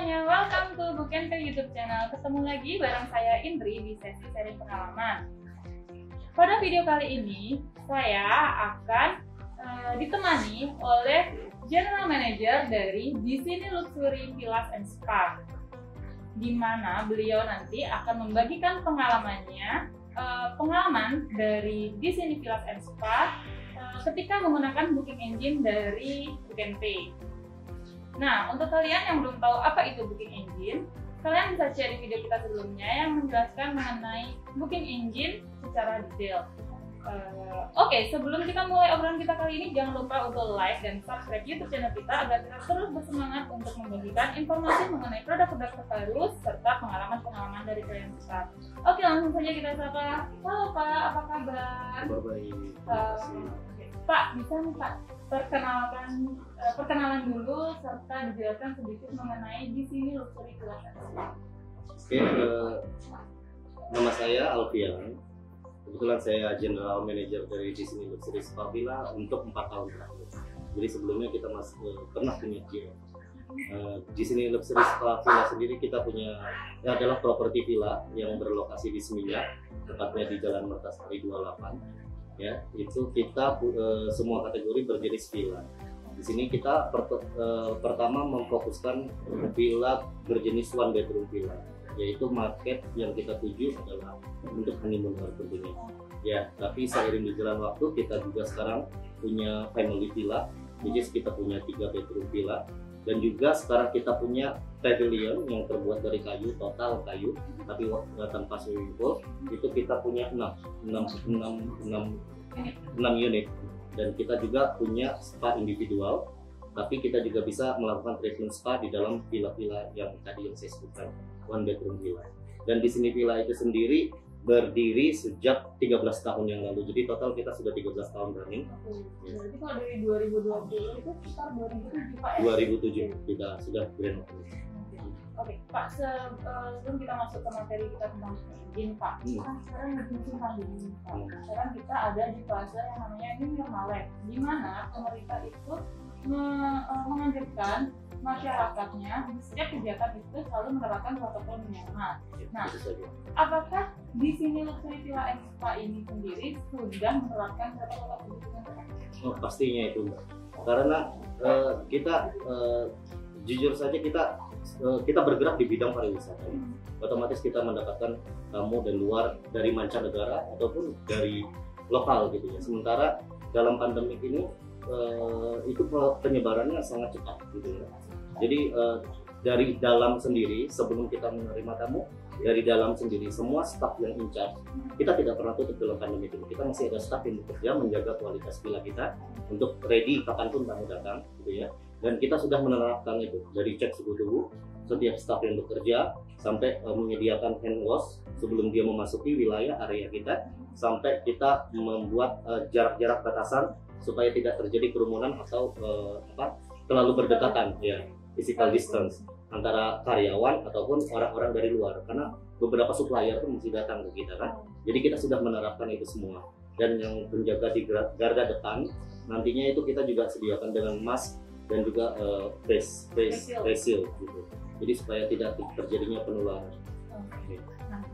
semuanya, welcome to Bukan ke YouTube channel. Ketemu lagi bareng saya Indri di sesi sharing pengalaman. Pada video kali ini, saya akan ditemani oleh General Manager dari Di Sini Luxury Villas and Spa, di mana beliau nanti akan membagikan pengalamannya, pengalaman dari Di Sini Villas and Spa ketika menggunakan booking engine dari Booking. Nah, untuk kalian yang belum tahu apa itu booking engine, kalian bisa cek di video kita sebelumnya yang menjelaskan mengenai booking engine secara detail. Oke, sebelum kita mulai obrolan kita kali ini, jangan lupa untuk like dan subscribe YouTube channel kita agar kita terus bersemangat untuk membagikan informasi mengenai produk-produk terbaru serta pengalaman-pengalaman dari klien kita. Oke, langsung saja kita sapa. Halo Pak, apa kabar? Kabar baik. Pak, bisa nih Pak perkenalan dulu serta dijelaskan sedikit mengenai Di Sini Luxury Villas and Spa. Oke, nama saya Alfian. Kebetulan saya General Manager dari Di Sini Luxury Spa Villa untuk 4 tahun terakhir. Jadi sebelumnya kita masih pernah punya GM. Di Sini Luxury Spa Villa sendiri kita punya adalah properti villa yang berlokasi di Seminyak, tepatnya di Jalan Mertasari 28. Ya, itu kita semua kategori berjenis villa. Di sini kita pertama memfokuskan villa berjenis one bedroom villa, yaitu market yang kita tuju adalah untuk honeymoon tentunya. Ya, tapi seiring berjalan waktu kita juga sekarang punya family villa, which is kita punya 3 bedroom villa, dan juga sekarang kita punya pavilion yang terbuat dari kayu, total kayu, tapi tanpa swimming pool. Itu kita punya 6 unit, dan kita juga punya spa individual, tapi kita juga bisa melakukan treatment spa di dalam villa-villa yang tadi yang saya sebutkan, one bedroom villa. Dan di sini villa itu sendiri berdiri sejak 13 tahun yang lalu, jadi total kita sudah 13 tahun running. Berarti kalau dari 2020 itu sekitar 2007 Pak ya? 2007 kita sudah grand opening. Oke, Pak, sebelum kita masuk ke materi kita tentang booking engine, Pak, kan sekarang lagi musim pandemi, Pak. Sekarang kita ada di fase yang namanya new normal, di mana pemerintah itu menganjurkan masyarakatnya di setiap kegiatan itu selalu menerapkan protokol new normal. Nah, apakah Di Sini Luxury Villa and Spa ini sendiri sudah menerapkan protokol kesehatan? Oh, pastinya itu, Mbak. Karena kita jujur saja kita bergerak di bidang pariwisata. Otomatis kita mendapatkan tamu dari luar, dari mancanegara ataupun dari lokal gitu ya. Sementara dalam pandemi ini itu penyebarannya sangat cepat gitu ya. Jadi dari dalam sendiri, sebelum kita menerima tamu, dari dalam sendiri semua staf yang in charge, kita tidak pernah tutup dalam pandemi ini. Kita masih ada staf yang bekerja menjaga kualitas villa kita untuk ready kapanpun tamu datang gitu ya. Dan kita sudah menerapkan itu dari cek suhu tubuh setiap staf yang bekerja, sampai menyediakan hand wash sebelum dia memasuki wilayah area kita, sampai kita membuat jarak-jarak batasan supaya tidak terjadi kerumunan atau terlalu berdekatan ya, physical distance antara karyawan ataupun orang-orang dari luar, karena beberapa supplier pun mesti datang ke kita kan. Jadi kita sudah menerapkan itu semua. Dan yang penjaga di garda depan nantinya itu kita juga sediakan dengan mask dan juga face shield gitu. Jadi supaya tidak terjadinya penularan. Nah,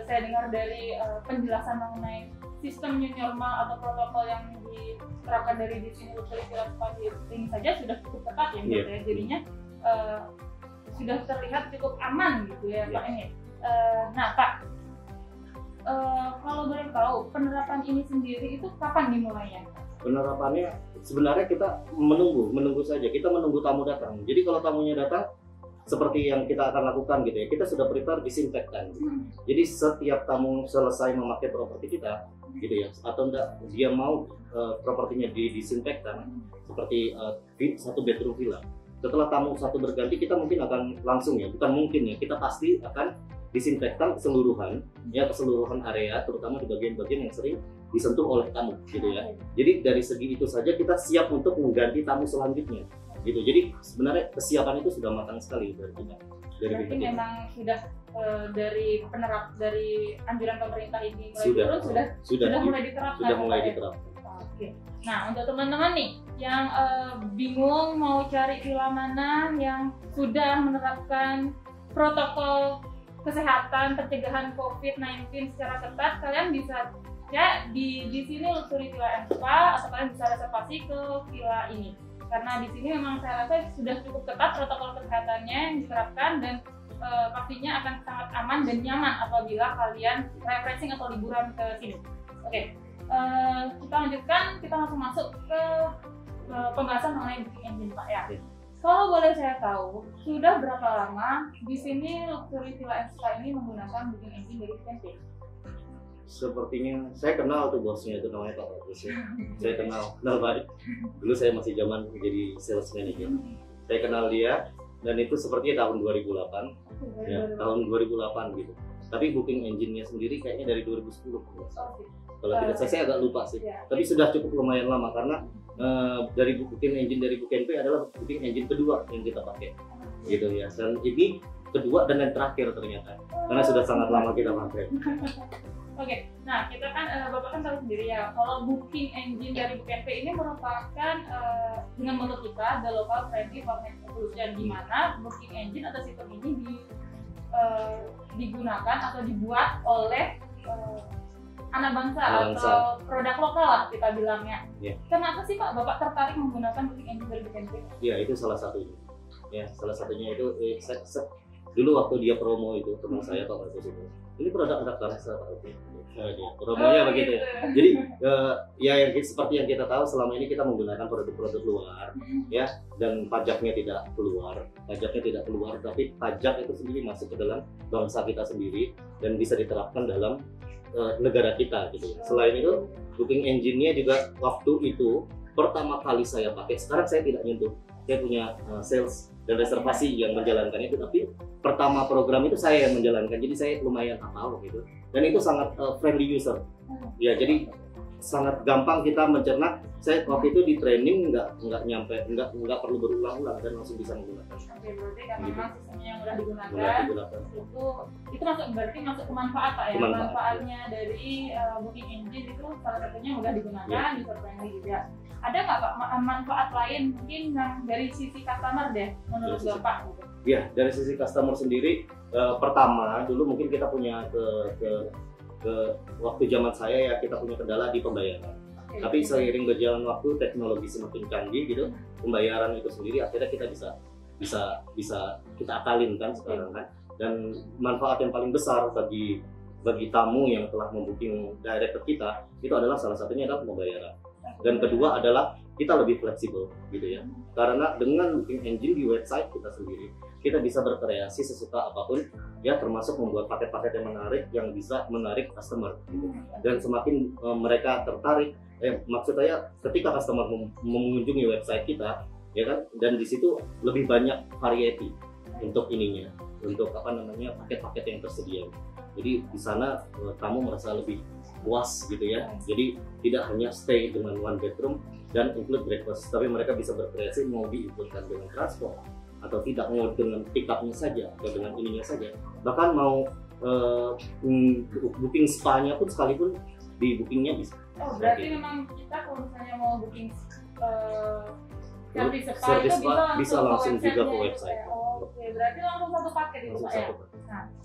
saya dengar dari penjelasan mengenai sistem new normal atau protokol yang diterapkan dari Di Sini Luxury Villas and Spa ini saja sudah cukup ketat ya, menurut saya. Jadinya sudah terlihat cukup aman gitu ya, Pak ini. Nah, Pak, kalau boleh tahu penerapan ini sendiri itu kapan dimulainya? Penerapannya sebenarnya kita menunggu saja. Kita menunggu tamu datang. Jadi kalau tamunya datang, seperti yang kita akan lakukan gitu ya, kita sudah prepare disinfektan. Jadi setiap tamu selesai memakai properti kita gitu ya, atau enggak dia mau propertinya disinfektan seperti satu bedroom villa. Setelah tamu satu berganti, kita mungkin akan langsung ya, bukan mungkin ya, kita pasti akan disinfektan keseluruhan ya, keseluruhan area, terutama di bagian-bagian yang sering disentuh oleh tamu gitu ya. Jadi dari segi itu saja kita siap untuk mengganti tamu selanjutnya gitu. Jadi sebenarnya kesiapan itu sudah matang sekali dari kita. Berarti memang sudah dari anjuran pemerintah ini mulai turun, sudah mulai diterapkan. Sudah mulai diterapkan. Oke. Nah, untuk teman-teman nih yang bingung mau cari villa mana yang sudah menerapkan protokol kesehatan pencegahan COVID-19 secara ketat, kalian bisa ya di sini Luxury Villa and Spa, atau kalian bisa reservasi ke villa ini. Karena di sini memang saya rasa sudah cukup ketat protokol kesehatannya yang diterapkan, dan pastinya akan sangat aman dan nyaman apabila kalian refreshing atau liburan ke sini. Oke. Kita lanjutkan, kita langsung masuk ke pembahasan mengenai booking engine, Pak ya. Kalau boleh saya tahu, sudah berapa lama di sini Luxury Villa and Spa ini menggunakan booking engine dari BookingPay? Sepertinya saya kenal tuh bosnya, itu namanya Pak Bagus ya. Saya kenal baik. Dulu saya masih zaman jadi sales manager. Saya kenal dia, dan itu sepertinya tahun 2008. Ya, tahun 2008 gitu. Tapi booking engine-nya sendiri kayaknya dari 2010. Kalau tidak saya agak lupa sih. Tapi sudah cukup lumayan lama, karena dari booking engine dari BookingPay adalah booking engine kedua yang kita pakai. Gitu ya. Dan ini kedua dan yang terakhir ternyata. Karena sudah sangat lama kita pakai. Oke, nah kita kan Bapak kan tahu sendiri ya, kalau booking engine dari BookingPay ini merupakan dengan menurut kita the local friendly payment solution, di mana booking engine atau sistem ini digunakan atau dibuat oleh anak bangsa atau produk lokal lah kita bilangnya. Yeah. Kenapa sih Pak Bapak tertarik menggunakan booking engine dari BookingPay? Ya, itu salah satunya. Ya, salah satunya itu dulu waktu dia promo itu teman saya Pak Bagus itu. Ini produk anak bangsa Pak Bagus. Promonya begitu ya. Jadi ya yang seperti yang kita tahu selama ini kita menggunakan produk-produk luar ya, dan pajaknya tidak keluar, tapi pajak itu sendiri masuk ke dalam bangsa kita sendiri dan bisa diterapkan dalam negara kita gitu. Selain itu booking engine-nya juga waktu itu pertama kali saya pakai, sekarang saya tidak nyentuh. Saya punya sales dan reservasi yang menjalankan itu, tapi pertama program itu saya yang menjalankan, jadi saya lumayan hafal gitu, dan itu sangat friendly user ya, jadi sangat gampang kita mencerna. Saya waktu itu di training nggak perlu berulang-ulang dan langsung bisa menggunakan. Oke, berarti karena memang sistemnya yang udah digunakan. Itu berarti masuk ke manfaat Pak ya. Manfaatnya dari booking engine itu salah satunya mudah digunakan, user friendly juga. Ada nggak Pak manfaat lain mungkin yang dari sisi customer deh menurut Bapak gitu? Ya, dari sisi customer sendiri, pertama dulu mungkin kita punya waktu zaman saya ya, kita punya kendala di pembayaran. Tapi seiring berjalan waktu, teknologi semakin canggih gitu, pembayaran itu sendiri akhirnya kita bisa kita akalin kan sekarang kan. Dan manfaat yang paling besar bagi tamu yang telah membooking direct ke kita itu adalah salah satunya adalah pembayaran. Dan kedua adalah kita lebih fleksibel gitu ya. Karena dengan booking engine di website kita sendiri, kita bisa berkreasi sesuka apapun ya, termasuk membuat paket-paket yang menarik yang bisa menarik customer gitu. Dan semakin mereka tertarik, maksud saya ketika customer mengunjungi website kita ya kan, dan di situ lebih banyak variety untuk ininya, untuk paket-paket yang tersedia. Jadi di sana tamu merasa lebih puas gitu ya. Jadi tidak hanya stay dengan one bedroom dan include breakfast, tapi mereka bisa berkreasi mau diikutkan dengan transport atau tidak, mau dengan pick up-nya saja atau dengan ininya saja. Bahkan mau booking spa-nya pun sekalipun di bookingnya bisa. Oh, berarti memang kita kalau misalnya mau booking spa itu bisa langsung juga ke website. Oke, berarti langsung satu paket itu Pak ya?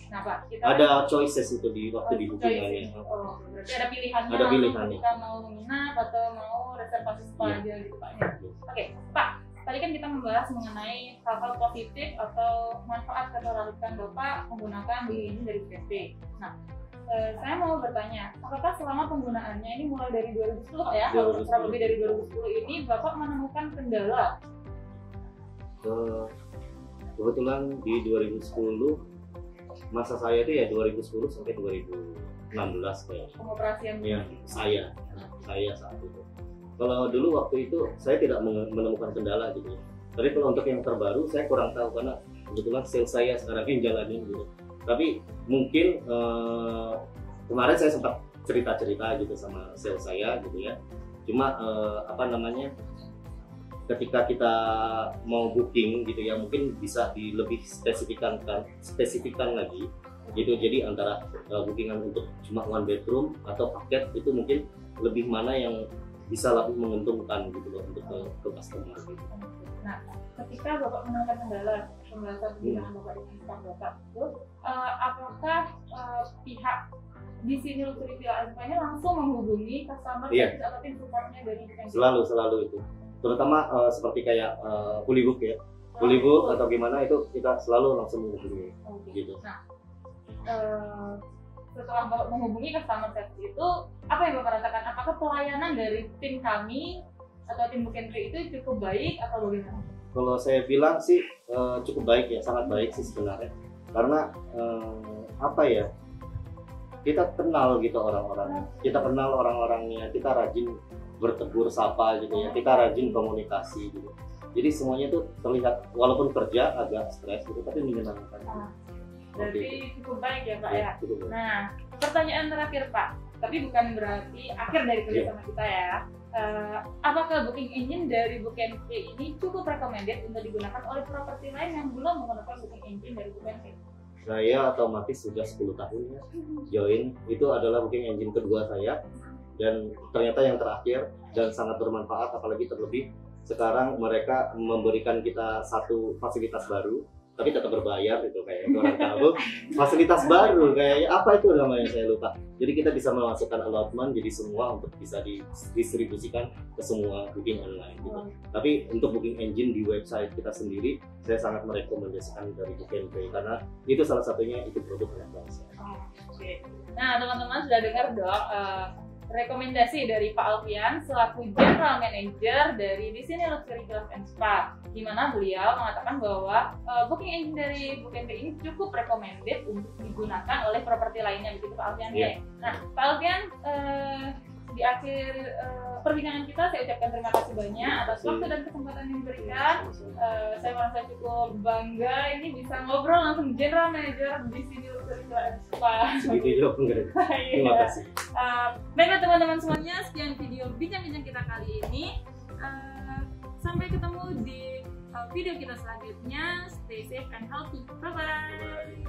Nah Pak, kita ada choices itu di waktu di bookingannya. Oh, berarti ada pilihannya. Ada pilihannya. Kita mau menginap atau mau reservasi spa aja gitu Pak ya. Oke, Pak, tadi kan kita membahas mengenai hal-hal positif atau manfaat ketertarikan Bapak menggunakan ini dari BookingPay. Nah, saya mau bertanya, apakah selama penggunaannya ini mulai dari 2010 ya, kurang lebih dari 2010 ini Bapak menemukan kendala? Kebetulan di 2010 masa saya itu ya 2010 sampai 2016 kayak pengoperasian ya, saya saat itu. Kalau dulu waktu itu saya tidak menemukan kendala gitu ya. Tapi kalau untuk yang terbaru saya kurang tahu, karena kebetulan sales saya sekarang yang jalanin gitu. Tapi mungkin kemarin saya sempat cerita gitu sama sales saya gitu ya. Cuma ketika kita mau booking gitu ya, mungkin bisa lebih spesifikkan lagi gitu. Jadi antara bookingan untuk cuma one bedroom atau paket itu mungkin lebih mana yang bisa lebih menguntungkan gitu loh untuk ke customer gitu. Nah, ketika Bapak menemukan kendala pembahasan pembinaan Bapak di staff Bapak itu, apakah pihak di sini Luxury Villa Azfa-nya langsung menghubungi customer service atau tim supportnya dari Booking? Selalu itu. Terutama seperti kayak Fulibook ya. Fulibook atau gimana itu kita selalu langsung menghubungi. Gitu. Nah, setelah Bapak menghubungi customer service itu, apa yang Bapak rasakan? Apakah pelayanan dari tim kami atau tim Booking itu cukup baik atau bagaimana? Kalau saya bilang sih cukup baik ya, sangat baik sih sebenarnya. Karena apa ya? Kita kenal gitu orang-orangnya. Kita kenal orang-orangnya, kita rajin bertegur sapa gitu ya. Kita rajin komunikasi gitu. Jadi semuanya tuh terlihat walaupun kerja agak stres gitu, tapi menyenangkan. Berarti cukup baik ya Pak ya. Nah, pertanyaan terakhir Pak, tapi bukan berarti akhir dari kerjasama kita ya. Apakah booking engine dari Booking ini cukup recommended untuk digunakan oleh properti lain yang belum menggunakan booking engine dari Booking? Saya otomatis sudah 10 tahun ya join, itu adalah booking engine kedua saya dan ternyata yang terakhir dan sangat bermanfaat, apalagi terlebih sekarang mereka memberikan kita satu fasilitas baru tapi tetap berbayar gitu, kayak orang tahu fasilitas baru kayak apa itu namanya saya lupa. Jadi kita bisa memasukkan allotment jadi semua untuk bisa didistribusikan ke semua booking online gitu. Tapi untuk booking engine di website kita sendiri saya sangat merekomendasikan dari Booking karena itu salah satunya itu produk anak bangsa. Nah teman-teman sudah dengar dong rekomendasi dari Pak Alfian selaku General Manager dari di sini Luxury Villa Azfa, di mana beliau mengatakan bahwa booking engine dari Booking ini cukup recommended untuk digunakan oleh properti lainnya, begitu Pak Alfian ya. Nah Pak Alfian, di akhir perbincangan kita saya ucapkan terima kasih banyak atas waktu dan kesempatan yang diberikan. Saya merasa cukup bangga ini bisa ngobrol langsung General Manager di sini Luxury Villa Azfa. Begitu juga enggak. Terima kasih. Baiklah teman-teman semuanya, sekian video bincang-bincang kita kali ini. Sampai ketemu di video kita selanjutnya. Stay safe and healthy. Bye bye.